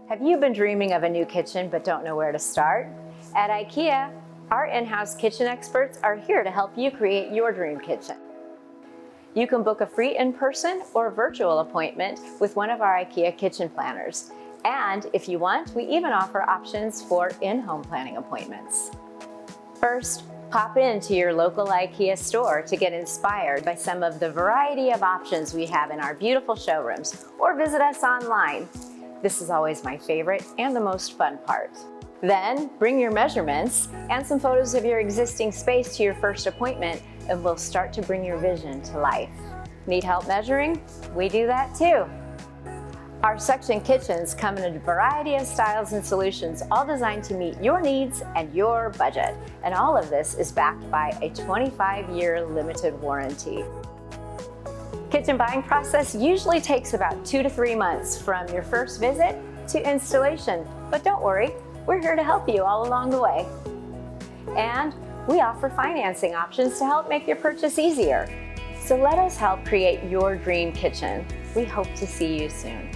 Have you been dreaming of a new kitchen but don't know where to start? At IKEA, our in-house kitchen experts are here to help you create your dream kitchen. You can book a free in-person or virtual appointment with one of our IKEA kitchen planners. And if you want, we even offer options for in-home planning appointments. First, pop into your local IKEA store to get inspired by some of the variety of options we have in our beautiful showrooms, or visit us online. This is always my favorite and the most fun part. Then bring your measurements and some photos of your existing space to your first appointment, and we'll start to bring your vision to life. Need help measuring? We do that too. Our section kitchens come in a variety of styles and solutions, all designed to meet your needs and your budget. And all of this is backed by a 25-year limited warranty. Kitchen buying process usually takes about 2 to 3 months from your first visit to installation. But don't worry, we're here to help you all along the way. And we offer financing options to help make your purchase easier. So let us help create your dream kitchen. We hope to see you soon.